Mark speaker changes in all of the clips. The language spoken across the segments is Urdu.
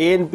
Speaker 1: ANP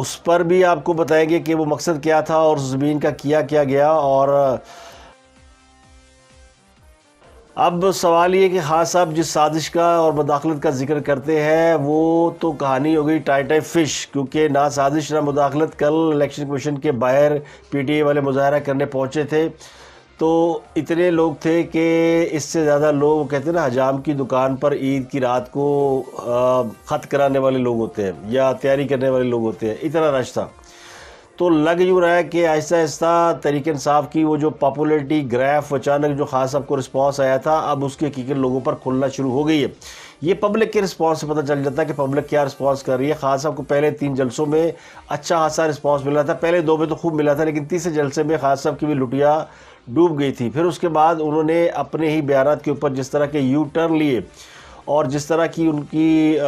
Speaker 1: اس پر بھی آپ کو بتائیں گے کہ وہ مقصد کیا تھا اور زمین کا کیا گیا. اور اب سوال یہ کہ خان صاحب جس سازش کا اور مداخلت کا ذکر کرتے ہیں وہ تو کہانی ہو گئی ٹائی فش، کیونکہ نہ سازش نہ مداخلت. کل الیکشن کمیشن کے باہر پی ٹی آئی والے مظاہرہ کرنے پہنچے تھے تو اتنے لوگ تھے کہ اس سے زیادہ لوگ کہتے ہیں نا حجام کی دکان پر عید کی رات کو خط کرانے والے لوگ ہوتے ہیں یا تیاری کرنے والے لوگ ہوتے ہیں، اتنا رش تھا. تو لگ یوں رہا ہے کہ آہستہ آہستہ تحریک انصاف کی وہ جو پاپولیرٹی گراف اچانک جو خان صاحب کو رسپانس آیا تھا اب اس کی حقیقت لوگوں پر کھلنا شروع ہو گئی ہے. یہ پبلک کے رسپانس سے پتہ چل جاتا ہے کہ پبلک کیا رسپانس کر رہی ہے. خان صاحب کو پہلے 3 جلسوں میں اچھا خاصا رسپانس ملا تھا، پہلے 2 میں تو خوب ملا تھا، لیکن تیسرے جلسے میں خان صاحب کی بھی لٹیا ڈوب گئی تھی. پھر اس کے بعد انہوں نے اپنے ہی بیانات کے اوپر جس طرح کے یو ٹرن لیے اور جس طرح کی ان کی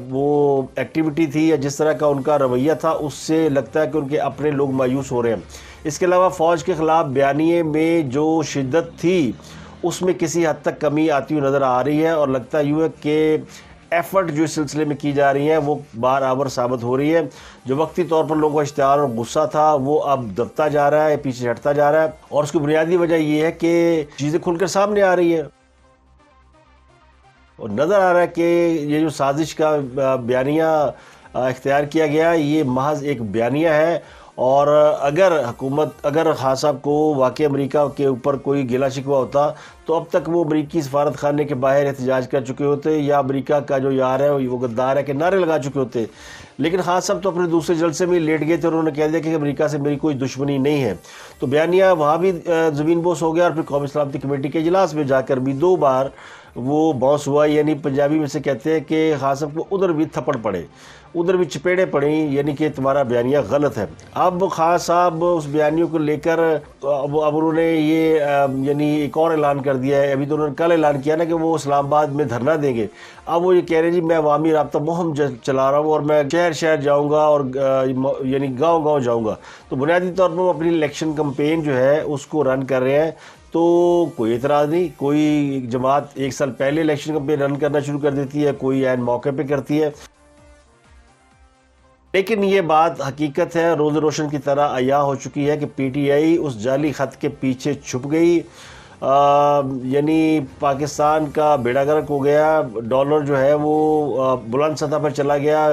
Speaker 1: وہ ایکٹیویٹی تھی یا جس طرح کا ان کا رویہ تھا، اس سے لگتا ہے کہ ان کے اپنے لوگ مایوس ہو رہے ہیں. اس کے علاوہ فوج کے خلاف بیانیے میں جو شدت تھی اس میں کسی حد تک کمی آتی ہوئی نظر آ رہی ہے، اور لگتا یوں ہے کہ ایفرٹ جو اس سلسلے میں کی جا رہی ہیں وہ بارآور ثابت ہو رہی ہے. جو وقتی طور پر لوگوں کا اشتعال اور غصہ تھا وہ اب دبتا جا رہا ہے، پیچھے ہٹتا جا رہا ہے، اور اس کی بنیادی وجہ یہ ہے کہ چیزیں کھل کر سامنے آ رہی ہیں اور نظر آ رہا ہے کہ یہ جو سازش کا بیانیہ اختیار کیا گیا یہ محض ایک بیانیہ ہے. اور اگر خان صاحب کو واقعی امریکہ کے اوپر کوئی گلہ شکوہ ہوتا تو اب تک وہ امریکی سفارت خانے کے باہر احتجاج کر چکے ہوتے یا امریکہ کا جو یار ہے وہ غدار ہے کہ نعرے لگا چکے ہوتے. لیکن خان صاحب تو اپنے دوسرے جلسے میں لیٹ گئے تھے اور انہوں نے کہہ دیا کہ امریکہ سے میری کوئی دشمنی نہیں ہے. تو بیانیہ وہاں بھی زمین بوس ہو گیا اور پھر قومی سلامتی کمیٹی کے اجلاس میں جا کر بھی 2 بار وہ باؤنس ہوا. یعنی پنجابی میں سے کہتے ہیں کہ خان صاحب کو ادھر بھی تھپڑ پڑے، ادھر بھی چپیڑے پڑیں، یعنی کہ تمہارا بیانیہ غلط ہے. اب خان صاحب اس بیانیوں کو لے کر اب انہوں نے یہ یعنی ایک اور اعلان کر دیا ہے. ابھی تو انہوں نے کل اعلان کیا نا کہ وہ اسلام آباد میں دھرنا دیں گے. اب وہ یہ کہہ رہے جی میں عوامی رابطہ مہم چلا رہا ہوں اور میں شہر شہر جاؤں گا اور یعنی گاؤں گاؤں جاؤں گا. تو بنیادی طور پر وہ اپنی الیکشن کمپین جو ہے اس کو رن کر رہے ہیں. تو کوئی اعتراض نہیں، کوئی جماعت 1 سال پہلے الیکشن کمپین رن کرنا شروع کر دیتی ہے، کوئی عین موقع پہ کرتی ہے. لیکن یہ بات حقیقت ہے، روز روشن کی طرح عیاں ہو چکی ہے کہ پی ٹی آئی اس جعلی خط کے پیچھے چھپ گئی. یعنی پاکستان کا بیڑا غرق ہو گیا، ڈالر جو ہے وہ بلند سطح پر چلا گیا،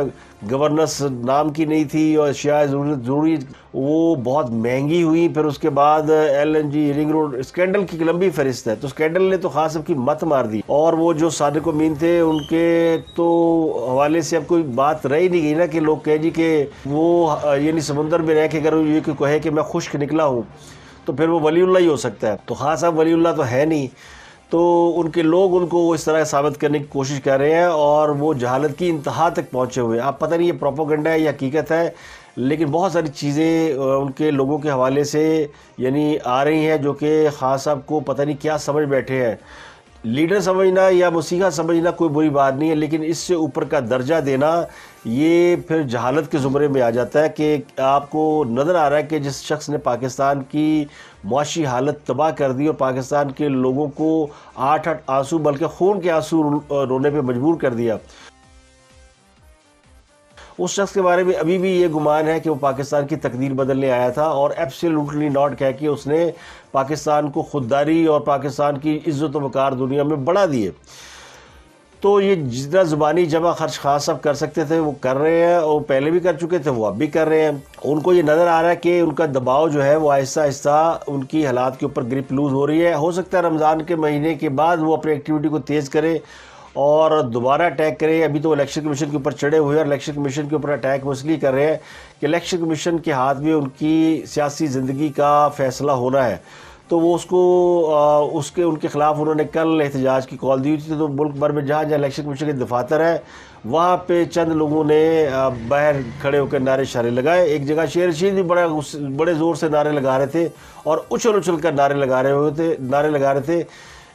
Speaker 1: گورننس نام کی نہیں تھی اور اشیاء ضروری وہ بہت مہنگی ہوئی. پھر اس کے بعد LNG رنگ روڈ اسکینڈل کی لمبی فہرست ہے. تو اسکینڈل نے تو خاص کی مت مار دی اور وہ جو صادق امین تھے ان کے تو حوالے سے اب کوئی بات رہی نہیں گئی نا کہ لوگ کہے جی کہ وہ یعنی سمندر میں رہ کے اگر یہ کہے کہ میں خشک نکلا ہوں تو پھر وہ ولی اللہ ہی ہو سکتا ہے. تو خان صاحب ولی اللہ تو ہے نہیں. تو ان کے لوگ ان کو اس طرح ثابت کرنے کی کوشش کر رہے ہیں اور وہ جہالت کی انتہا تک پہنچے ہوئے. آپ پتہ نہیں یہ پروپیگنڈا ہے یا حقیقت ہے، لیکن بہت ساری چیزیں ان کے لوگوں کے حوالے سے یعنی آ رہی ہیں جو کہ خان صاحب کو پتہ نہیں کیا سمجھ بیٹھے ہیں. لیڈر سمجھنا یا مسیحا سمجھنا کوئی بری بات نہیں ہے، لیکن اس سے اوپر کا درجہ دینا یہ پھر جہالت کے زمرے میں آ جاتا ہے. کہ آپ کو نظر آ رہا ہے کہ جس شخص نے پاکستان کی معاشی حالت تباہ کر دی اور پاکستان کے لوگوں کو 8 آنسو بلکہ خون کے آنسو رونے پہ مجبور کر دیا، اس شخص کے بارے میں ابھی بھی یہ گمان ہے کہ وہ پاکستان کی تقدیر بدلنے آیا تھا اور ایبسلیوٹلی ناٹ کہہ کے اس نے پاکستان کو خودداری اور پاکستان کی عزت و وقار دنیا میں بڑھا دیے. تو یہ جتنا زبانی جمع خرچ خان صاحب کر سکتے تھے وہ کر رہے ہیں، اور پہلے بھی کر چکے تھے، وہ اب بھی کر رہے ہیں. ان کو یہ نظر آ رہا ہے کہ ان کا دباؤ جو ہے وہ آہستہ آہستہ ان کی حالات کے اوپر گرپ لوز ہو رہی ہے. ہو سکتا ہے رمضان کے مہینے کے بعد وہ اپنی ایکٹیویٹی کو تیز کرے اور دوبارہ اٹیک کرے. ابھی تو الیکشن کمیشن کے اوپر چڑھے ہوئے ہیں اور الیکشن کمیشن کے اوپر اٹیک وہ اس لیے کر رہے ہیں کہ الیکشن کمیشن کے ہاتھ میں ان کی سیاسی زندگی کا فیصلہ ہونا ہے. تو وہ اس کو ان کے خلاف انہوں نے کل احتجاج کی کال دی ہوئی تھی. تو ملک بھر میں جہاں جہاں الیکشن کمیشن کے دفاتر ہیں وہاں پہ چند لوگوں نے باہر کھڑے ہو کر نعرے شعرے لگائے. ایک جگہ شیر رشید بھی بڑے زور سے نعرے لگا رہے تھے اور اچھل کر نعرے لگا رہے تھے.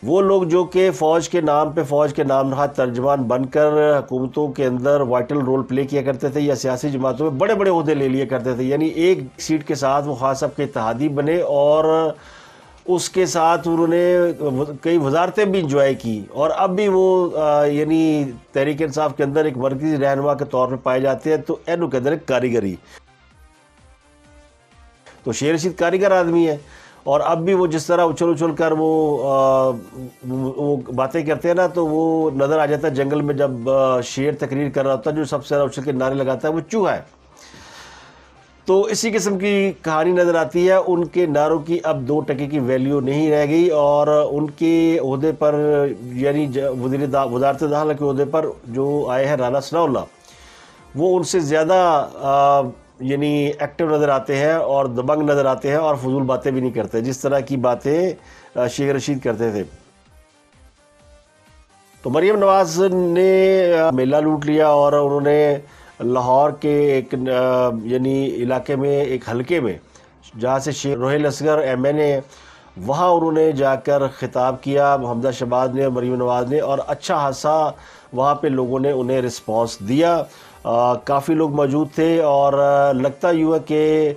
Speaker 1: وہ لوگ جو کہ فوج کے نام پہ فوج کے نام نہاد ترجمان بن کر حکومتوں کے اندر وائٹل رول پلے کیا کرتے تھے یا سیاسی جماعتوں میں بڑے بڑے عہدے لے لیا کرتے تھے. یعنی ایک سیٹ کے ساتھ وہ خان صاحب کے اتحادی بنے اور اس کے ساتھ انہوں نے کئی وزارتیں بھی انجوائے کی اور اب بھی وہ یعنی تحریک انصاف کے اندر ایک مرکزی رہنما کے طور پہ پائے جاتے ہیں. تو اینو کے اندر ایک کاریگری تو شیر رشید کاریگر آدمی ہے، اور اب بھی وہ جس طرح اچھل اچھل کر وہ باتیں کرتے ہیں نا، تو وہ نظر آ جاتا ہے جنگل میں جب شیر تقریر کر رہا ہوتا ہے، جو سب سے زیادہ اچھل کے نعرے لگاتا ہے وہ چوہا ہے۔ تو اسی قسم کی کہانی نظر آتی ہے۔ ان کے نعروں کی اب 2 ٹکے کی ویلیو نہیں رہ گئی، اور ان کے عہدے پر یعنی وزارت داخلہ کے عہدے پر جو آئے ہیں رانا ثناء اللہ، وہ ان سے زیادہ یعنی ایکٹیو نظر آتے ہیں اور دبنگ نظر آتے ہیں، اور فضول باتیں بھی نہیں کرتے جس طرح کی باتیں شیخ رشید کرتے تھے۔ تو مریم نواز نے میلہ لوٹ لیا، اور انہوں نے لاہور کے ایک یعنی علاقے میں ایک حلقے میں جہاں سے شیخ روحیل اصغر MN ہے، وہاں انہوں نے جا کر خطاب کیا حمزہ شہباز نے اور مریم نواز نے، اور اچھا خاصا وہاں پہ لوگوں نے انہیں رسپانس دیا۔ کافی لوگ موجود تھے، اور لگتا یوں ہے کہ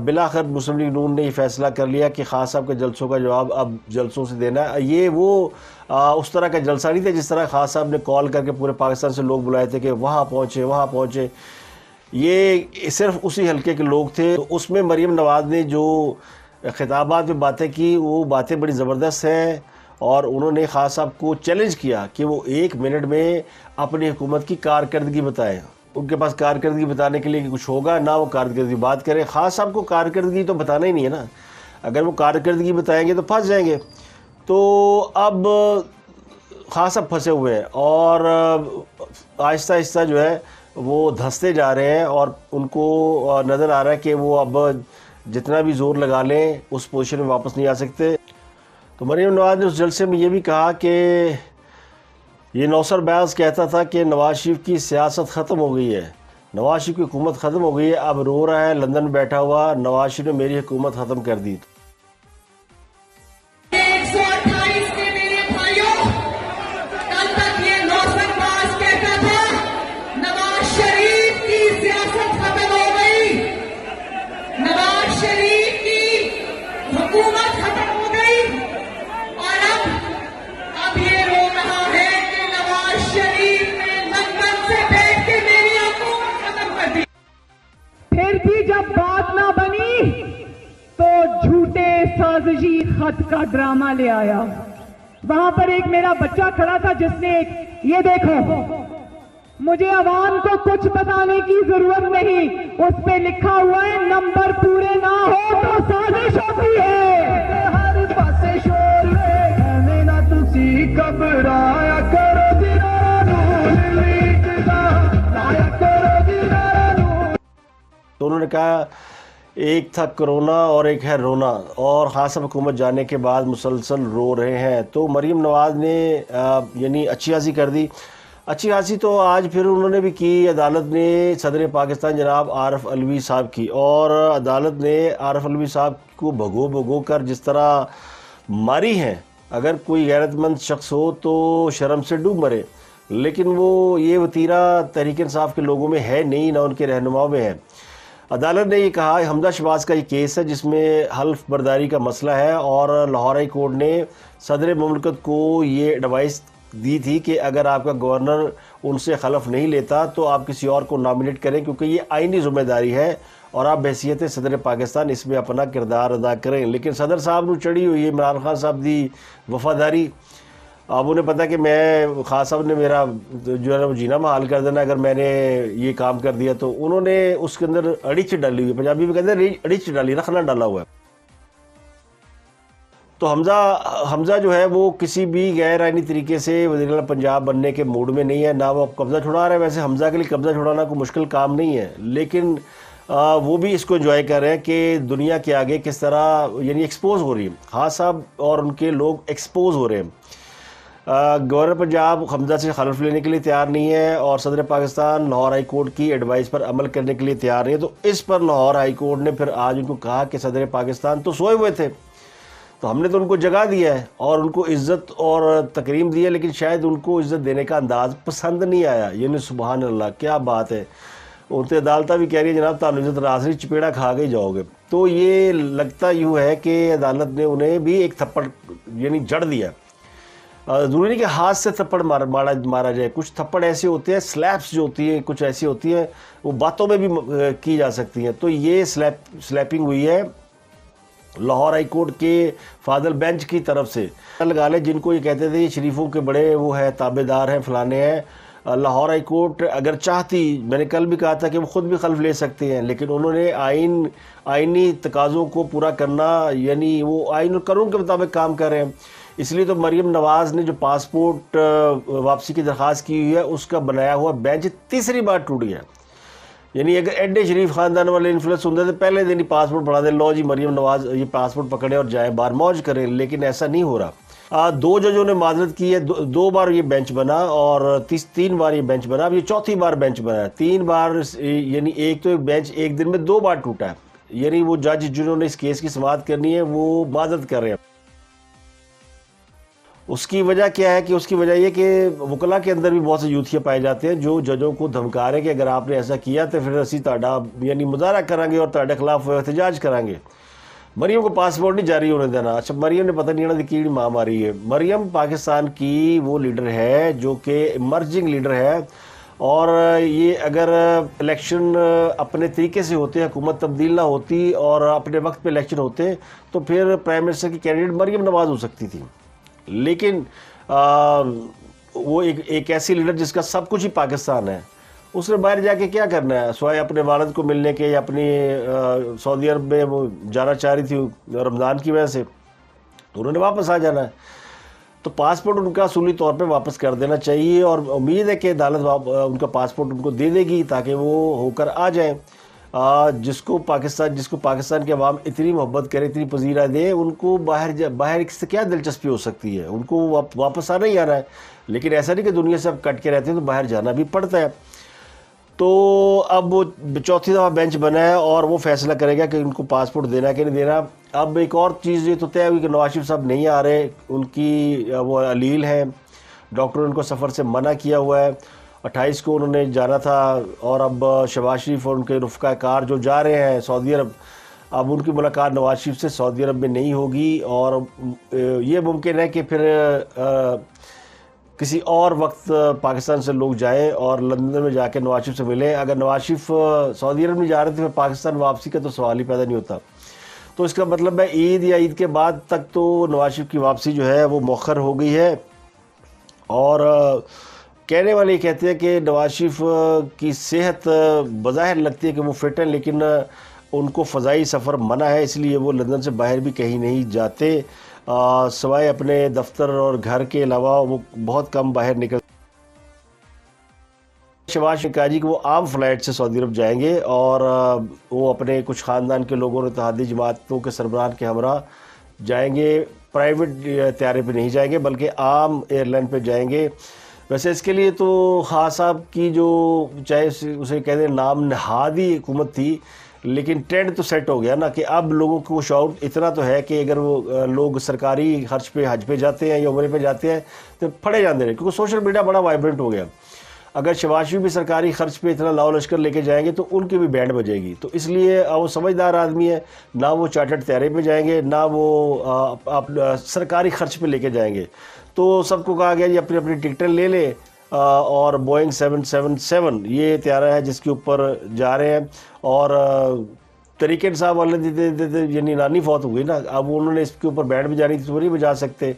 Speaker 1: بلاخر مسلم لیگ نون نے یہ فیصلہ کر لیا کہ خان صاحب کے جلسوں کا جواب اب جلسوں سے دینا ہے۔ یہ وہ اس طرح کا جلسہ نہیں تھا جس طرح خان صاحب نے کال کر کے پورے پاکستان سے لوگ بلائے تھے کہ وہاں پہنچے۔ یہ صرف اسی حلقے کے لوگ تھے۔ تو اس میں مریم نواز نے جو خطابات میں باتیں کی، وہ باتیں بڑی زبردست ہیں، اور انہوں نے خان صاحب کو چیلنج کیا کہ وہ 1 منٹ میں اپنی حکومت کی کارکردگی بتائیں۔ ان کے پاس کارکردگی بتانے کے لیے کچھ ہوگا نہ، وہ کارکردگی بات کریں۔ خان صاحب کو کارکردگی تو بتانا ہی نہیں ہے نا، اگر وہ کارکردگی بتائیں گے تو پھنس جائیں گے۔ تو اب خان صاحب پھنسے ہوئے ہیں، اور آہستہ آہستہ جو ہے وہ دھنستے جا رہے ہیں، اور ان کو نظر آ رہا ہے کہ وہ اب جتنا بھی زور لگا لیں اس پوزیشن میں واپس نہیں آ سکتے۔ تو مریم نواز نے اس جلسے میں یہ بھی کہا کہ یہ نوسر بیاض کہتا تھا کہ نواز شریف کی سیاست ختم ہو گئی ہے، نواز شریف کی حکومت ختم ہو گئی ہے، اب رو رہا ہے لندن بیٹھا ہوا، نواز شریف نے میری حکومت ختم کر دی۔
Speaker 2: جب بات نہ بنی تو جھوٹے سازشی خط کا ڈرامہ لے آیا۔ وہاں پر ایک میرا بچہ کھڑا تھا جس نے یہ دیکھو، مجھے عوام کو کچھ بتانے کی ضرورت نہیں، اس پہ لکھا ہوا ہے نمبر پورے نہ ہو تو سازش ہوتی ہے۔ ہر پاسے شور لے نہ تسی گھبرایا کرو
Speaker 1: تو انہوں نے کہا ایک تھا کرونا اور ایک ہے رونا، اور خان صاحب حکومت جانے کے بعد مسلسل رو رہے ہیں۔ تو مریم نواز نے یعنی اچھی خاصی کر دی، اچھی خاصی تو آج پھر انہوں نے بھی کی۔ عدالت نے صدر پاکستان جناب عارف علوی صاحب کی، اور عدالت نے عارف علوی صاحب کو بھگو کر جس طرح ماری ہیں، اگر کوئی غیرت مند شخص ہو تو شرم سے ڈوب مرے، لیکن وہ یہ وتیرہ تحریک انصاف کے لوگوں میں ہے نہیں، نہ ان کے رہنماؤں میں ہے۔ عدالت نے یہ کہا، حمزہ شہباز کا یہ کیس ہے جس میں حلف برداری کا مسئلہ ہے، اور لاہور ہائی کورٹ نے صدر مملکت کو یہ ایڈوائس دی تھی کہ اگر آپ کا گورنر ان سے خلف نہیں لیتا تو آپ کسی اور کو نامنیٹ کریں، کیونکہ یہ آئینی ذمہ داری ہے، اور آپ بحیثیت صدر پاکستان اس میں اپنا کردار ادا کریں۔ لیکن صدر صاحب نے چڑھی ہوئی ہے عمران خان صاحب دی وفاداری۔ اب انہیں پتا کہ میں خان صاحب نے میرا جو ہے نا وہ جینا محال کر دینا اگر میں نے یہ کام کر دیا، تو انہوں نے اس کے اندر اڑیچ ڈالی ہوئی ہے، پنجابی میں کہتے ہیں اڑیچ ڈالی، رکھنا ڈالا ہوا ہے۔ تو حمزہ جو ہے وہ کسی بھی غیر آئینی طریقے سے وزیر اعلیٰ پنجاب بننے کے موڈ میں نہیں ہے، نہ وہ قبضہ چھڑا رہا ہے۔ ویسے حمزہ کے لیے قبضہ چھڑانا کوئی مشکل کام نہیں ہے، لیکن وہ بھی اس کو انجوائے کر رہے ہیں کہ دنیا کے آگے کس طرح یعنی ایکسپوز ہو رہی ہے، خان صاحب اور ان کے لوگ ایکسپوز ہو رہے ہیں۔ گورنر پنجاب حمزہ سے خلف لینے کے لیے تیار نہیں ہے، اور صدر پاکستان لاہور ہائی کورٹ کی ایڈوائس پر عمل کرنے کے لیے تیار نہیں ہے۔ تو اس پر لاہور ہائی کورٹ نے پھر آج ان کو کہا کہ صدر پاکستان تو سوئے ہوئے تھے، تو ہم نے تو ان کو جگا دیا ہے اور ان کو عزت اور تکریم دی ہے، لیکن شاید ان کو عزت دینے کا انداز پسند نہیں آیا۔ یعنی سبحان اللہ، کیا بات ہے! ان سے عدالتہ بھی کہہ رہی ہے جناب تعلق عزت راسری چپیڑا کھا کے جاؤ گے۔ تو یہ لگتا یوں ہے کہ عدالت نے انہیں بھی ایک تھپڑ یعنی جڑ دیا۔ ضروری نہیں کہ ہاتھ سے تھپڑ مارا جائے، کچھ تھپڑ ایسے ہوتے ہیں، سلیپس جو ہوتی ہیں کچھ ایسی ہوتی ہیں وہ باتوں میں بھی کی جا سکتی ہیں۔ تو یہ سلیپنگ ہوئی ہے لاہور ہائی کورٹ کے فاضل بینچ کی طرف سے لگا لے، جن کو یہ کہتے تھے یہ شریفوں کے بڑے وہ ہے تابع دار ہیں فلانے ہیں، لاہور ہائی کورٹ اگر چاہتی، میں نے کل بھی کہا تھا کہ وہ خود بھی خلف لے سکتے ہیں، لیکن انہوں نے آئینی تقاضوں کو پورا کرنا، یعنی وہ آئین اور قانون کے مطابق کام کر رہے ہیں۔ اس لیے تو مریم نواز نے جو پاسپورٹ واپسی کی درخواست کی ہوئی ہے اس کا بنایا ہوا بینچ تیسری بار ٹوٹ گیا۔ یعنی اگر ایڈے شریف خاندان والے انفلوئنس ہوتے تو پہلے دن ہی پاسپورٹ بنا دیں، لو جی مریم نواز یہ پاسپورٹ پکڑے اور جائیں باہر موج کریں، لیکن ایسا نہیں ہو رہا۔ 2 ججوں نے معذرت کی ہے، 2 بار یہ بینچ بنا اور 3 بار یہ بینچ بنا، اب یہ چوتھی بار بینچ بنا ہے۔ 3 بار یعنی ایک تو بینچ ایک دن میں 2 بار ٹوٹا ہے، یعنی وہ جج جنہوں نے اس کیس کی سماعت کرنی ہے وہ معذرت کر رہے ہیں۔ اس کی وجہ کیا ہے کہ اس کی وجہ یہ کہ وکلا کے اندر بھی بہت سے یوتھیا پائے جاتے ہیں جو ججوں کو دھمکا رہے ہیں کہ اگر آپ نے ایسا کیا تو پھر اسی تہاڈا یعنی مظاہرہ کریں گے اور تہاڈے خلاف احتجاج کریں گے۔ مریم کو پاسپورٹ نہیں جاری ہونے دینا۔ اچھا مریم نے پتہ نہیں انہوں نے کیڑی ماں ماری ہے۔ مریم پاکستان کی وہ لیڈر ہے جو کہ ایمرجنگ لیڈر ہے، اور یہ اگر الیکشن اپنے طریقے سے ہوتے، حکومت تبدیل نہ ہوتی اور اپنے وقت پہ الیکشن ہوتے تو پھر پرائم منسٹر کی کینڈیڈیٹ مریم نواز ہو سکتی تھی، لیکن وہ ایک ایسی لیڈر جس کا سب کچھ ہی پاکستان ہے، اس نے باہر جا کے کیا کرنا ہے سوائے اپنے والد کو ملنے کے، یا اپنی سعودی عرب میں وہ جانا چاہ رہی تھی رمضان کی وجہ سے، تو انہوں نے واپس آ جانا ہے۔ تو پاسپورٹ ان کا اصولی طور پہ واپس کر دینا چاہیے، اور امید ہے کہ عدالت ان کا پاسپورٹ ان کو دے دے گی تاکہ وہ ہو کر آ جائیں۔ جس کو پاکستان کے عوام اتنی محبت کرے، اتنی پذیرا دے، ان کو باہر سے کیا دلچسپی ہو سکتی ہے؟ ان کو واپس آنا ہی آنا ہے، لیکن ایسا نہیں کہ دنیا سے اب کٹ کے رہتے ہیں تو باہر جانا بھی پڑتا ہے۔ تو اب وہ چوتھی دفعہ بینچ بنا ہے اور وہ فیصلہ کرے گا کہ ان کو پاسپورٹ دینا کہ نہیں دینا۔ اب ایک اور چیز یہ تو طے ہوئی کہ نواز شریف صاحب نہیں آ رہے، ان کی وہ علیل ہیں، ڈاکٹر نے ان کو سفر سے منع کیا ہوا ہے، 28 کو انہوں نے جانا تھا، اور اب شہباز شریف اور ان کے رفقا کار جو جا رہے ہیں سعودی عرب، اب ان کی ملاقات نواز شریف سے سعودی عرب میں نہیں ہوگی، اور یہ ممکن ہے کہ پھر کسی اور وقت پاکستان سے لوگ جائیں اور لندن میں جا کے نواز شریف سے ملیں۔ اگر نواز شریف سعودی عرب نہیں جا رہے تو پھر پاکستان واپسی کا تو سوال ہی پیدا نہیں ہوتا۔ تو اس کا مطلب ہے عید یا عید کے بعد تک تو نواز شریف کی واپسی جو ہے وہ مؤخر ہو گئی ہے، اور کہنے والے کہتے ہیں کہ نواز شریف کی صحت بظاہر لگتی ہے کہ وہ فٹ ہیں، لیکن ان کو فضائی سفر منع ہے، اس لیے وہ لندن سے باہر بھی کہیں نہیں جاتے، سوائے اپنے دفتر اور گھر کے علاوہ وہ بہت کم باہر نکل۔ شہباز شریف کہا جی کہ وہ عام فلائٹ سے سعودی عرب جائیں گے، اور وہ اپنے کچھ خاندان کے لوگوں اور اتحادی جماعتوں کے سربراہان کے ہمراہ جائیں گے، پرائیویٹ طیارے پہ نہیں جائیں گے بلکہ عام ایئر لائن پہ جائیں گے۔ ویسے اس کے لیے تو خان صاحب کی جو چاہے اسے کہہ دیں نام نہادی حکومت تھی، لیکن ٹرینڈ تو سیٹ ہو گیا نا کہ اب لوگوں کو شعور اتنا تو ہے کہ اگر وہ لوگ سرکاری خرچ پہ حج پہ جاتے ہیں یا عمرے پہ جاتے ہیں تو پھڑے جاندے رہے، کیونکہ سوشل میڈیا بڑا وائبرنٹ ہو گیا۔ اگر شہباز شریف بھی سرکاری خرچ پہ اتنا لاؤ لشکر لے کے جائیں گے تو ان کی بھی بینڈ بجے گی، تو اس لیے وہ سمجھدار آدمی ہے، نہ وہ چارٹرڈ طیارے پہ جائیں گے، نہ وہ سرکاری خرچ پہ لے کے جائیں گے۔ تو سب کو کہا گیا جی اپنی اپنی ٹکٹیں لے لیں، اور بوئنگ 777 یہ طیارہ ہے جس کے اوپر جا رہے ہیں، اور طریقے انصاف والے یعنی نانی فوت ہو گئی نا، اب انہوں نے اس کے اوپر بینڈ بجانی تھی تو وہ نہیں بجا سکتے،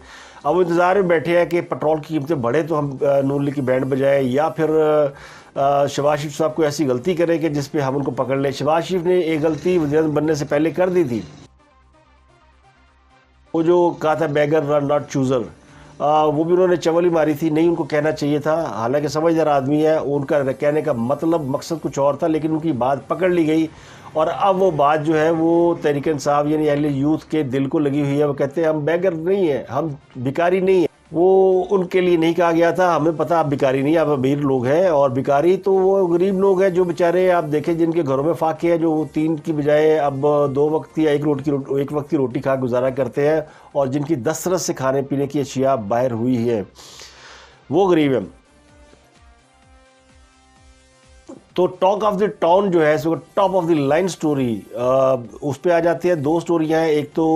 Speaker 1: اب وہ انتظار میں بیٹھے ہیں کہ پیٹرول کی قیمتیں بڑھے تو ہم نون لیگ کی بینڈ بجائیں، یا پھر شہباز شریف صاحب کوئی ایسی غلطی کرے کہ جس پہ ہم ان کو پکڑ لیں۔ شہباز شریف نے ایک غلطی وزیر اعظم بننے سے پہلے کر دی تھی، وہ جو کہا تھا بیگر ناٹ چوزر، وہ بھی انہوں نے چولی ماری تھی، نہیں ان کو کہنا چاہیے تھا، حالانکہ سمجھدار آدمی ہے، ان کا کہنے کا مقصد کچھ اور تھا، لیکن ان کی بات پکڑ لی گئی، اور اب وہ بات جو ہے وہ تحریک انصاف یعنی اہل یوتھ کے دل کو لگی ہوئی ہے۔ وہ کہتے ہیں ہم بیگر نہیں ہیں، ہم بھکاری نہیں ہیں، وہ ان کے لیے نہیں کہا گیا تھا، ہمیں پتہ آپ بھکاری نہیں، آپ امیر لوگ ہیں، اور بھکاری تو وہ غریب لوگ ہیں جو بیچارے آپ دیکھیں جن کے گھروں میں فاقے ہیں، جو 3 کی بجائے اب 2 وقت یا ایک وقت کی روٹی کھا گزارا کرتے ہیں، اور جن کی دسترس سے کھانے پینے کی اشیاء باہر ہوئی ہیں، وہ غریب ہیں۔ تو ٹاک آف دی ٹاؤن جو ہے اس کو top of the line story, اس پہ آ جاتے ہیں۔ 2 سٹوریاں ہیں، ایک تو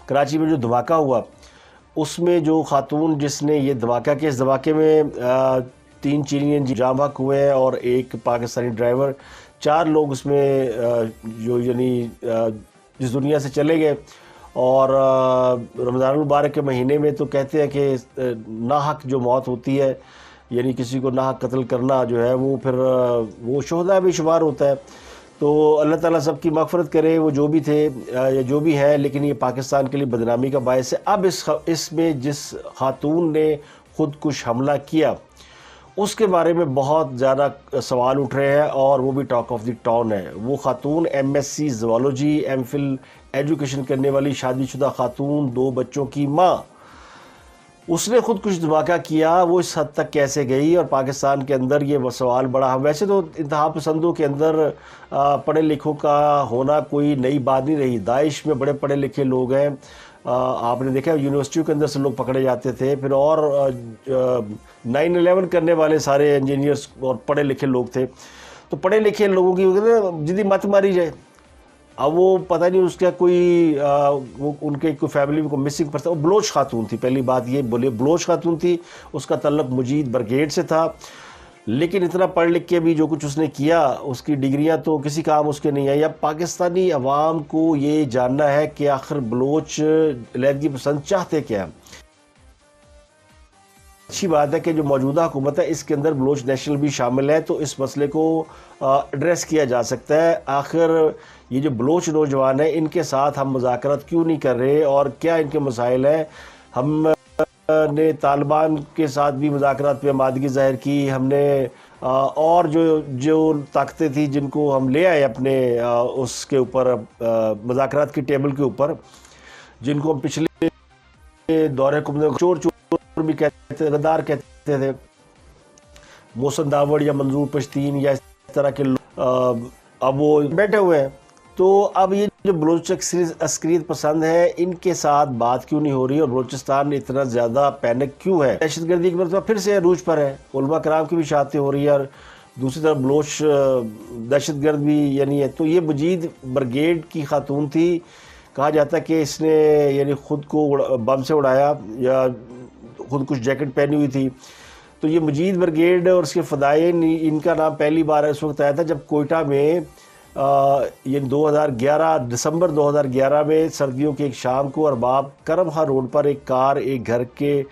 Speaker 1: کراچی میں جو دھماکہ ہوا اس میں جو خاتون جس نے یہ دھماکہ کیا، اس دھماکے میں 3 چینی جاں بحق ہوئے ہیں اور ایک پاکستانی ڈرائیور، 4 لوگ اس میں جو یعنی جس دنیا سے چلے گئے. اور رمضان المبارک کے مہینے میں تو کہتے ہیں کہ ناحق جو موت ہوتی ہے، یعنی کسی کو ناحق قتل کرنا جو ہے وہ پھر وہ شہداء میں شمار ہوتا ہے. تو اللہ تعالیٰ سب کی مغفرت کرے، وہ جو بھی تھے یا جو بھی ہے، لیکن یہ پاکستان کے لیے بدنامی کا باعث ہے. اب اس میں جس خاتون نے خود کش حملہ کیا اس کے بارے میں بہت زیادہ سوال اٹھ رہے ہیں، اور وہ بھی ٹاک آف دی ٹاؤن ہے. وہ خاتون MSc zoology M Phil education کرنے والی شادی شدہ خاتون، 2 بچوں کی ماں، اس نے خود کچھ دھماکہ کیا. وہ اس حد تک کیسے گئی؟ اور پاکستان کے اندر یہ سوال بڑا، ویسے تو انتہا پسندوں کے اندر پڑھے لکھوں کا ہونا کوئی نئی بات نہیں رہی. داعش میں بڑے پڑھے لکھے لوگ ہیں، آپ نے دیکھا یونیورسٹیوں کے اندر سے لوگ پکڑے جاتے تھے. پھر اور 9/11 کرنے والے سارے انجینئرز اور پڑھے لکھے لوگ تھے. تو پڑھے لکھے لوگوں کی جدی مت ماری جائے. اب وہ پتہ نہیں اس کا کوئی وہ ان کے کوئی فیملی میں کوئی مسنگ پرسن، وہ بلوچ خاتون تھی. پہلی بات یہ بولے بلوچ خاتون تھی، اس کا تعلق مجید بریگیڈ سے تھا. لیکن اتنا پڑھ لکھ کے بھی جو کچھ اس نے کیا، اس کی ڈگریاں تو کسی کام اس کے نہیں آئی. اب پاکستانی عوام کو یہ جاننا ہے کہ آخر بلوچ علیحدگی پسند چاہتے کیا. اچھی بات ہے کہ جو موجودہ حکومت ہے اس کے اندر بلوچ نیشنل بھی شامل ہے، تو اس مسئلے کو ایڈریس کیا جا سکتا ہے. آخر یہ جو بلوچ نوجوان ہیں ان کے ساتھ ہم مذاکرات کیوں نہیں کر رہے، اور کیا ان کے مسائل ہیں؟ ہم نے طالبان کے ساتھ بھی مذاکرات پہ آمادگی ظاہر کی. ہم نے اور جو طاقتیں تھیں جن کو ہم لے آئے اپنے اس کے اوپر مذاکرات کی ٹیبل کے اوپر، جن کو ہم پچھلے دور حکومت چور بھی کہتے تھے، غدار کہتے تھے، محسن داوڑ یا منظور پشتین یا اس طرح کے لوگ اب وہ بیٹھے ہوئے ہیں. تو اب یہ جو بلوچ عسکریت پسند ہے ان کے ساتھ بات کیوں نہیں ہو رہی، اور بلوچستان میں اتنا زیادہ پینک کیوں ہے؟ دہشت گردی کی مرتبہ پھر سے عروج پر ہے، علماء کرام کی بھی شہادتیں ہو رہی ہے، اور دوسری طرف بلوچ دہشت گرد بھی یعنی ہے. تو یہ مجید بریگیڈ کی خاتون تھی. کہا جاتا ہے کہ اس نے یعنی خود کو بم سے اڑایا یا خود کچھ جیکٹ پہنی ہوئی تھی. تو یہ مجید بریگیڈ اور اس کے فدائین، ان کا نام پہلی بار اس وقت آیا تھا جب کوئٹہ میں یہ 2011 دسمبر 2011 میں سردیوں کی ایک شام کو ارباب کرم خان روڈ پر ایک کار ایک گھر کے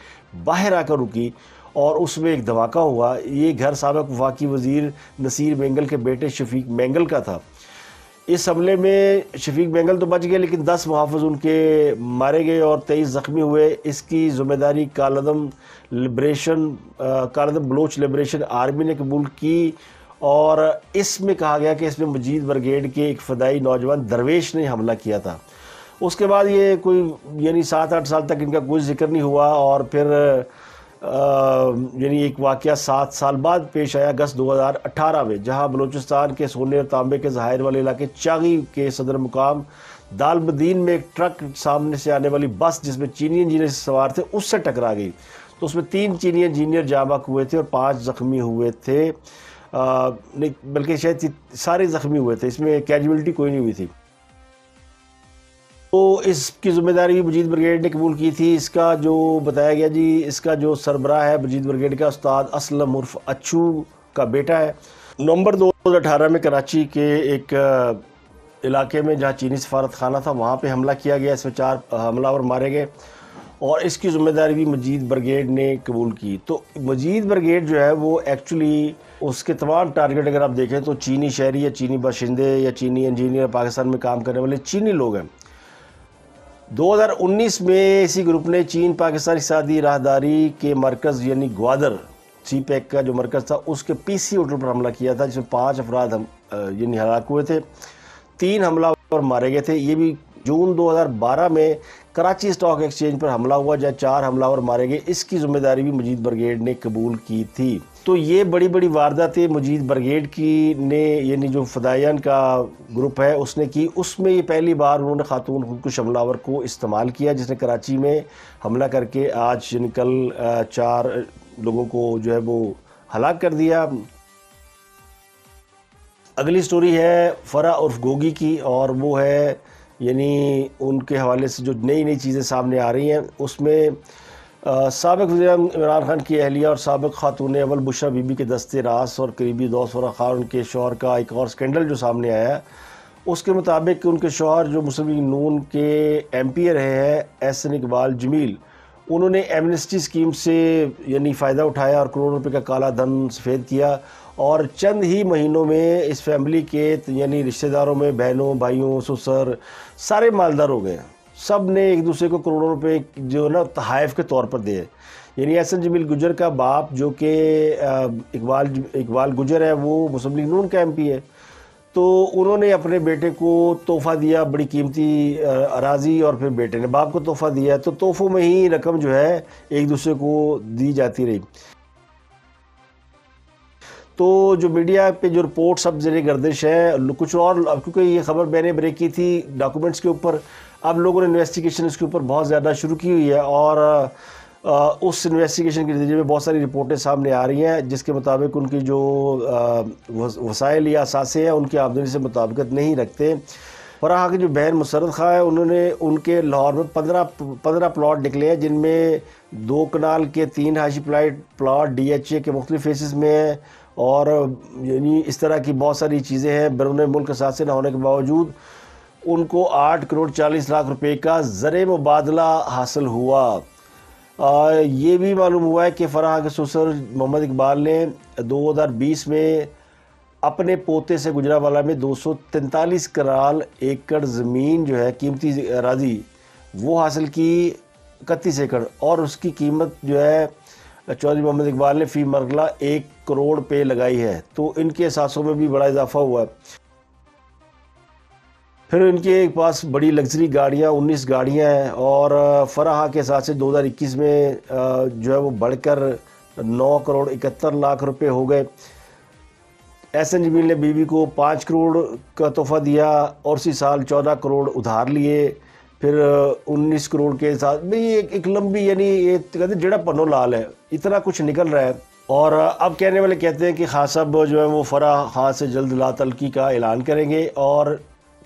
Speaker 1: باہر آ کر رکی اور اس میں ایک دھماکہ ہوا. یہ گھر سابق وفاقی وزیر نصیر مینگل کے بیٹے شفیق مینگل کا تھا. اس حملے میں شفیق مینگل تو بچ گئے لیکن 10 محافظ ان کے مارے گئے اور 23 زخمی ہوئے. اس کی ذمہ داری کالعدم بلوچ لبریشن آرمی نے قبول کی، اور اس میں کہا گیا کہ اس میں مجید بریگیڈ کے ایک فدائی نوجوان درویش نے حملہ کیا تھا. اس کے بعد یہ کوئی یعنی 7-8 سال تک ان کا کوئی ذکر نہیں ہوا، اور پھر یعنی ایک واقعہ 7 سال بعد پیش آیا اگست 2018 میں، جہاں بلوچستان کے سونے اور تانبے کے ذخائر والے علاقے چاغی کے صدر مقام دال بدین میں ایک ٹرک سامنے سے آنے والی بس جس میں چینی انجینئر سوار تھے اس سے ٹکرا گئی. تو اس میں 3 چینی انجینئر جاں بحق ہوئے تھے اور 5 زخمی ہوئے تھے، نہیں بلکہ شاید سارے زخمی ہوئے تھے، اس میں کیجویلٹی کوئی نہیں ہوئی تھی. تو اس کی ذمہ داری بھی مجید بریگیڈ نے قبول کی تھی. اس کا جو بتایا گیا جی، اس کا جو سربراہ ہے مجید بریگیڈ کا استاد اسلم عرف اچھو کا بیٹا ہے. نومبر 2018 میں کراچی کے ایک علاقے میں جہاں چینی سفارت خانہ تھا وہاں پہ حملہ کیا گیا. اس میں 4 حملہ آور مارے گئے اور اس کی ذمہ داری بھی مجید بریگیڈ نے قبول کی. تو مجید بریگیڈ جو ہے وہ ایکچولی اس کے تمام ٹارگٹ اگر آپ دیکھیں تو چینی شہری یا چینی باشندے یا چینی انجینئر پاکستان میں کام کرنے والے چینی لوگ ہیں. 2019 میں اسی گروپ نے چین پاکستان اقتصادی راہداری کے مرکز یعنی گوادر سی پیک کا جو مرکز تھا اس کے PC ہوٹل پر حملہ کیا تھا، جس میں 5 افراد یعنی ہلاک ہوئے تھے، 3 حملہ پر مارے گئے تھے. یہ بھی جون 2012 میں کراچی اسٹاک ایکسچینج پر حملہ ہوا جہاں 4 حملہ اور مارے گئے. اس کی ذمہ داری بھی مجید بریگیڈ نے قبول کی تھی. تو یہ بڑی بڑی وارداتیں مجید بریگیڈ کی نے یعنی جو فدائیان کا گروپ ہے اس نے کی. اس میں یہ پہلی بار انہوں نے خاتون خودکش حملہ آور کو استعمال کیا جس نے کراچی میں حملہ کر کے آج یعنی کل 4 لوگوں کو جو ہے وہ ہلاک کر دیا. اگلی سٹوری ہے فرح عرف گوگی کی، اور وہ ہے یعنی ان کے حوالے سے جو نئی چیزیں سامنے آ رہی ہیں. اس میں سابق وزیر عمران خان کی اہلیہ اور سابق خاتون اول بشرا بی بی کے دستے راس اور قریبی دوست فرح خان ان کے شوہر کا ایک اور سکینڈل جو سامنے آیا ہے، اس کے مطابق ان کے شوہر جو مسلم لیگ نون کے ایم پی اے رہے ہیں احسن اقبال جمیل، انہوں نے ایمنسٹی اسکیم سے یعنی فائدہ اٹھایا اور کروڑوں روپے کا کالا دھن سفید کیا، اور چند ہی مہینوں میں اس فیملی کے یعنی رشتہ داروں میں بہنوں بھائیوں سسر سارے مالدار ہو گئے، سب نے ایک دوسرے کو کروڑوں روپے جو ہے نا تحائف کے طور پر دیے۔ یعنی احسن جمیل گجر کا باپ جو کہ اقبال گجر ہے وہ مسلم لیگ نون کا ایم پی ہے، تو انہوں نے اپنے بیٹے کو تحفہ دیا، بڑی قیمتی اراضی، اور پھر بیٹے نے باپ کو تحفہ دیا، تو تحفوں میں ہی رقم جو ہے ایک دوسرے کو دی جاتی رہی۔ تو جو میڈیا پہ جو رپورٹ سب زیر گردش ہے کچھ اور، کیونکہ یہ خبر میں نے بریک کی تھی ڈاکومنٹس کے اوپر، اب لوگوں نے انویسٹیگیشن اس کے اوپر بہت زیادہ شروع کی ہوئی ہے، اور اس انویسٹیگیشن کے نتیجے میں بہت ساری رپورٹیں سامنے آ رہی ہیں جس کے مطابق ان کی جو وسائل یا اثاثے ہیں ان کی آمدنی سے مطابقت نہیں رکھتے۔ فرح کی جو بہن مسرت خواہ ہے، انہوں نے ان کے لاہور میں 15 پلاٹ نکلے ہیں، جن میں 2 کنال کے 3 ہاشی پلاٹ ڈی ایچ اے کے مختلف فیسز میں ہیں، اور یعنی اس طرح کی بہت ساری چیزیں ہیں۔ بیرون ملک اثاثے نہ ہونے کے باوجود ان کو 8 کروڑ 40 لاکھ روپے کا زر مبادلہ حاصل ہوا۔ یہ بھی معلوم ہوا ہے کہ فرح کے سسر محمد اقبال نے 2020 میں اپنے پوتے سے گجرانوالہ میں 243 کنال ایکڑ زمین جو ہے قیمتی اراضی وہ حاصل کی 31 ایکڑ، اور اس کی قیمت جو ہے چودھری محمد اقبال نے فی مرلہ 1 کروڑ پہ لگائی ہے، تو ان کے اثاثوں میں بھی بڑا اضافہ ہوا ہے۔ پھر ان کے پاس بڑی لگژری گاڑیاں 19 گاڑیاں ہیں، اور فرح کے اثاثے 2021 میں جو ہے وہ بڑھ کر 9 کروڑ 71 لاکھ روپے ہو گئے۔ احسن جمیل نے بیوی کو 5 کروڑ کا تحفہ دیا، اور اسی سال 14 کروڑ ادھار لیے، پھر 19 کروڑ کے ساتھ بھی ایک لمبی، یعنی یہ کہتے ہیں جڑا پنو لال ہے، اتنا کچھ نکل رہا ہے۔ اور اب کہنے والے کہتے ہیں کہ خان صاحب جو ہے وہ فرح خان سے جلد لا تعلقی کا اعلان کریں گے، اور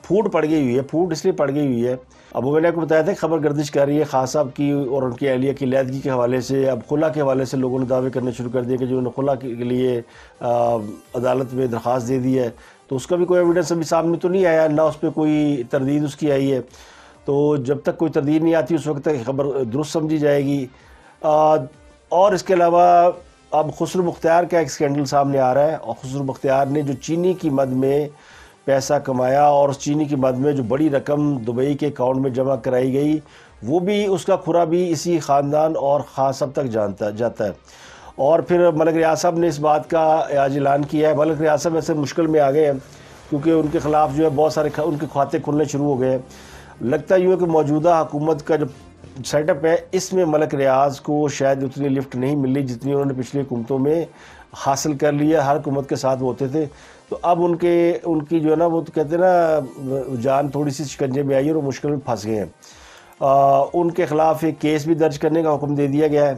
Speaker 1: پھوٹ پڑ گئی ہوئی ہے۔ پھوٹ اس لیے پڑ گئی ہوئی ہے، اب میں نے آپ کو بتایا تھا کہ خبر گردش کر رہی ہے خان صاحب کی اور ان کی اہلیہ کی علیحدگی کے حوالے سے۔ اب خلا کے حوالے سے لوگوں نے دعوے کرنے شروع کر دیے کہ جو انہوں نے خلا کے لیے عدالت میں درخواست دے دی ہے، تو اس کا بھی کوئی ایویڈنس ابھی سامنے تو نہیں آیا، نہ اس پہ کوئی تردید اس کی آئی ہے۔ تو جب تک کوئی تردید نہیں آتی اس وقت تک خبر درست سمجھی جائے گی۔ اور اس کے علاوہ اب خسرو مختار کا ایک سکینڈل سامنے آ رہا ہے، اور خسرو مختار نے جو چینی کی مد میں پیسہ کمایا، اور اس چینی کی مد میں جو بڑی رقم دبئی کے اکاؤنٹ میں جمع کرائی گئی، وہ بھی اس کا کھرا بھی اسی خاندان اور خان صاحب تک جاتا ہے۔ اور پھر ملک ریاض صاحب نے اس بات کا آج اعلان کیا ہے۔ ملک ریاض صاحب ایسے مشکل میں آ گئے ہیں کیونکہ ان کے خلاف جو ہے بہت سارے ان کے کھاتے کھلنے شروع ہو گئے ہیں۔ لگتا یوں ہے کہ موجودہ حکومت کا جو سیٹ اپ ہے اس میں ملک ریاض کو شاید اتنی لفٹ نہیں ملی جتنی انہوں نے پچھلی حکومتوں میں حاصل کر لی ہے، ہر حکومت کے ساتھ وہ ہوتے تھے۔ تو اب ان کی جو ہے نا وہ تو کہتے ہیں نا جان تھوڑی سی شکنجے میں آئی ہے اور وہ مشکل میں پھنس گئے ہیں۔ ان کے خلاف ایک کیس بھی درج کرنے کا حکم دے دیا گیا ہے۔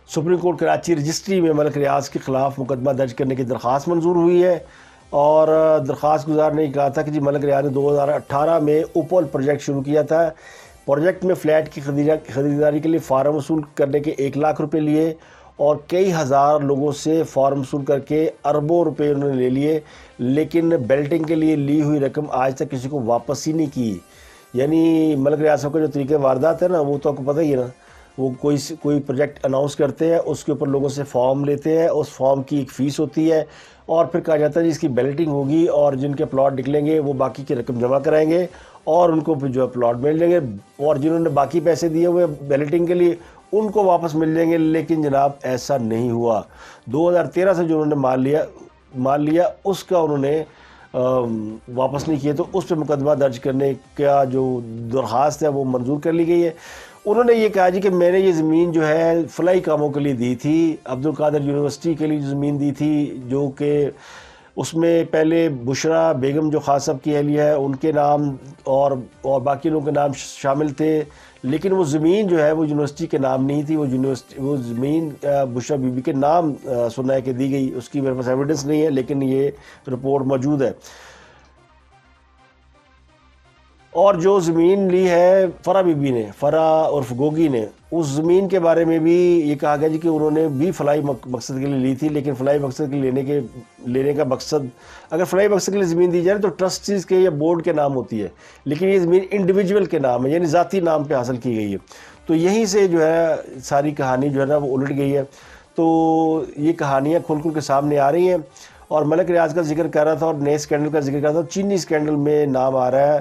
Speaker 1: سپریم کورٹ کراچی رجسٹری میں ملک ریاض کے خلاف مقدمہ درج کرنے کی درخواست منظور ہوئی ہے، اور درخواست گزار نے کہا تھا کہ جی ملک ریاض نے 2018 میں اوپل پروجیکٹ شروع کیا تھا۔ پروجیکٹ میں فلیٹ کی خریداری کے لیے فارم وصول کرنے کے 1 لاکھ روپے لیے، اور کئی ہزار لوگوں سے فارم وصول کر کے اربوں روپے انہوں نے لے لیے، لیکن بیلٹنگ کے لیے لی ہوئی رقم آج تک کسی کو واپس ہی نہیں کی۔ یعنی ملک ریاض صاحب کا جو طریقہ واردات ہے نا، وہ تو آپ کو پتہ ہی ہے نا، وہ کوئی پروجیکٹ اناؤنس کرتے ہیں، اس کے اوپر لوگوں سے فارم لیتے ہیں، اس فارم کی ایک فیس ہوتی ہے، اور پھر کہا جاتا ہے جی اس کی بیلٹنگ ہوگی، اور جن کے پلاٹ نکلیں گے وہ باقی کی رقم جمع کرائیں گے، اور ان کو پھر جو ہے پلاٹ مل جائیں گے، اور جنہوں نے باقی پیسے دیے ہوئے بیلٹنگ کے لیے ان کو واپس مل جائیں گے۔ لیکن جناب ایسا نہیں ہوا۔ 2013 سے جو انہوں نے مال لیا اس کا انہوں نے واپس نہیں کیا، تو اس پہ مقدمہ درج کرنے کا جو درخواست ہے وہ منظور کر لی گئی ہے۔ انہوں نے یہ کہا جی کہ میں نے یہ زمین جو ہے فلاحی کاموں کے لیے دی تھی، عبدالقادر یونیورسٹی کے لیے جو زمین دی تھی، جو کہ اس میں پہلے بشرا بیگم جو خان صاحب کی اہلیہ ہے ان کے نام اور باقی لوگوں کے نام شامل تھے، لیکن وہ زمین جو ہے وہ یونیورسٹی کے نام نہیں تھی، وہ زمین بشرا بی بی کے نام سنا ہے کہ دی گئی۔ اس کی میرے پاس ایویڈنس نہیں ہے، لیکن یہ رپورٹ موجود ہے۔ اور جو زمین لی ہے فرا بی بی نے، فرا عرف گوگی نے، اس زمین کے بارے میں بھی یہ کہا گیا جی کہ انہوں نے بھی فلاحی مقصد کے لیے لی تھی، لیکن فلاحی مقصد کے لینے کا مقصد، اگر فلاحی مقصد کے لیے زمین دی جائے تو ٹرسٹیز کے یا بورڈ کے نام ہوتی ہے، لیکن یہ زمین انڈیویجول کے نام ہے، یعنی ذاتی نام پہ حاصل کی گئی ہے. تو یہیں سے جو ہے ساری کہانی جو ہے نا وہ الٹ گئی ہے. تو یہ کہانیاں کھل کھل کے سامنے آ رہی ہیں. اور ملک ریاض کا ذکر کر رہا تھا اور نئے اسکینڈل کا ذکر کر رہا تھا. چینی اسکینڈل میں نام آ رہا ہے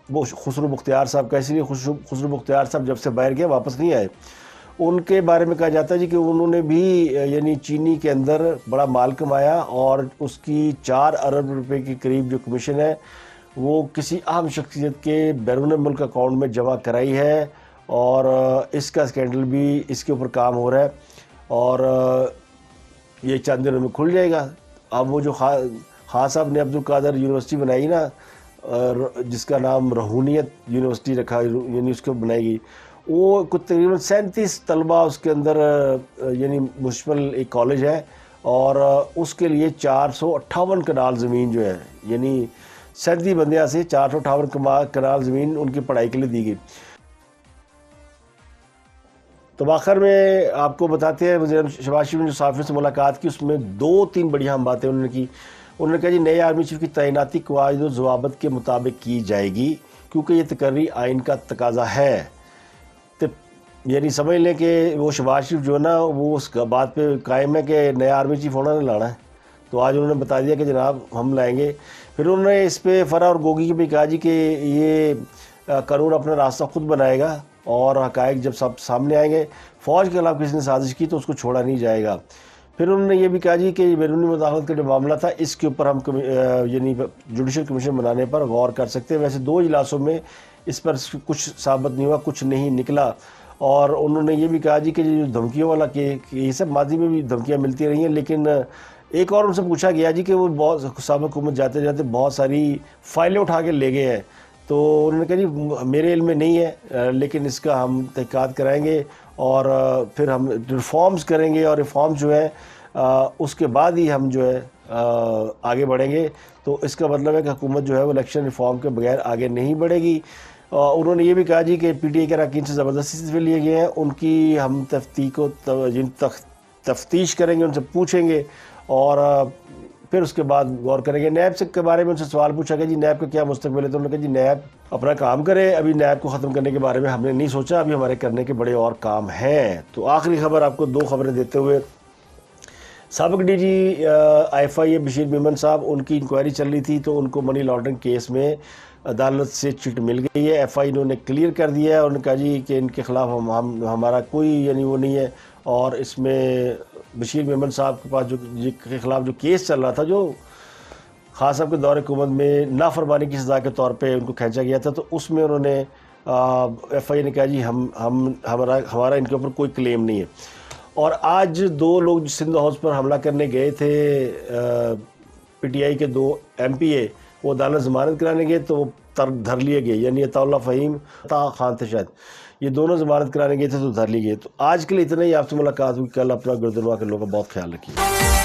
Speaker 1: وہ خسرو بختیار صاحب کا، اس لیے خسرو بختیار صاحب جب سے باہر گئے واپس نہیں آئے. ان کے بارے میں کہا جاتا ہے جی کہ انہوں نے بھی یعنی چینی کے اندر بڑا مال کمایا اور اس کی 4 ارب روپے کے قریب جو کمیشن ہے وہ کسی اہم شخصیت کے بیرون ملک اکاؤنٹ میں جمع کرائی ہے. اور اس کا اسکینڈل بھی اس کے اوپر کام ہو رہا ہے اور یہ چند دنوں میں کھل جائے گا. اب وہ جو خان صاحب نے عبد القادر یونیورسٹی بنائی نا، جس کا نام رہونیت یونیورسٹی رکھا، یعنی اس کو بنائی گئی، وہ کچھ تقریباً 37 طلبہ اس کے اندر یعنی مشمل ایک کالج ہے، اور اس کے لیے 458 کنال زمین جو ہے، یعنی 37 بندیاں سے 458 کنال زمین ان کی پڑھائی کے لیے دی گئی. تو آخر میں آپ کو بتاتے ہیں وزیر شہباز شریف نے جو صحافیوں سے ملاقات کی اس میں 2-3 بڑی اہم باتیں انہوں نے کی. انہوں نے کہا جی نئے آرمی چیف کی تعیناتی قواعد و ضوابط کے مطابق کی جائے گی کیونکہ یہ تقرری آئین کا تقاضا ہے. یعنی سمجھ لیں کہ وہ شہباز شریف جو ہے نا وہ اس بات پہ قائم ہے کہ نیا آرمی چیف ہونا نہیں لانا ہے. تو آج انہوں نے بتا دیا کہ جناب ہم لائیں گے. پھر انہوں نے اس پہ فرا اور گوگی کی بھی کہا جی کہ یہ قانون اپنا راستہ خود بنائے گا اور حقائق جب سب سامنے آئیں گے، فوج کے خلاف کسی نے سازش کی تو اس کو چھوڑا نہیں جائے گا. پھر انہوں نے یہ بھی کہا جی کہ بیرونی مداخلت کا جو معاملہ تھا اس کے اوپر ہم یعنی جوڈیشل کمیشن بنانے پر غور کر سکتے ہیں. ویسے 2 اجلاسوں میں اس پر کچھ ثابت نہیں ہوا، کچھ نہیں نکلا. اور انہوں نے یہ بھی کہا جی کہ جو دھمکیوں والا یہ سب ماضی میں بھی دھمکیاں ملتی رہی ہیں، لیکن ایک اور ان سے پوچھا گیا جی کہ وہ بہت سابق حکومت جاتے جاتے بہت ساری فائلیں اٹھا کے لے گئے ہیں. تو انہوں نے کہا جی میرے علم میں نہیں ہے، لیکن اس کا ہم تحقیقات کرائیں گے اور پھر ہم ریفارمز کریں گے، اور ریفارمز جو ہے اس کے بعد ہی ہم جو ہے آگے بڑھیں گے. تو اس کا مطلب ہے کہ حکومت جو ہے وہ الیکشن ریفارم کے بغیر آگے نہیں بڑھے گی. انہوں نے یہ بھی کہا جی کہ پی ٹی آئی کے اراکین سے زبردستی سے لیے گئے ہیں، ان کی ہم تفتیش کریں گے، ان سے پوچھیں گے اور پھر اس کے بعد غور کریں گے. نیب کے بارے میں ان سے سوال پوچھا گیا جی نیب کا کیا مستقبل ہے. تو انہوں نے کہا جی نیب اپنا کام کرے، ابھی نیب کو ختم کرنے کے بارے میں ہم نے نہیں سوچا، ابھی ہمارے کرنے کے بڑے اور کام ہیں. تو آخری خبر آپ کو 2 خبریں دیتے ہوئے، سابق ڈی جی آئی ایف آئی بشیر میمن صاحب، ان کی انکوائری چل رہی تھی تو ان کو منی لانڈرنگ کیس میں عدالت سے چٹ مل گئی ہے. ایف آئی انہوں نے کلیئر کر دیا ہے اور انہوں نے کہا جی کہ ان کے خلاف ہمارا کوئی یعنی وہ نہیں ہے. اور اس میں بشیر میمن صاحب کے پاس کے خلاف جو کیس چل رہا تھا، جو خان صاحب کے دور حکومت میں نافرمانی کی سزا کے طور پہ ان کو کھینچا گیا تھا، تو اس میں انہوں نے ایف آئی نے کہا جی ہمارا ان کے اوپر کوئی کلیم نہیں ہے. اور آج 2 لوگ سندھ ہاؤس پر حملہ کرنے گئے تھے، پی ٹی آئی کے 2 ایم پی اے، وہ عدالت ضمانت کرانے گئے تو وہ دھر لیے گئے، یعنی عطا اللہ فہیم، عطا خان تھے شاید، یہ دونوں ضمانت کرانے گئے تھے تو دھر لیے گئے. تو آج کے لیے اتنا ہی. آپ سے ملاقات ہوئی کل. اپنا گردنوا کے لوگوں کا بہت خیال رکھیے.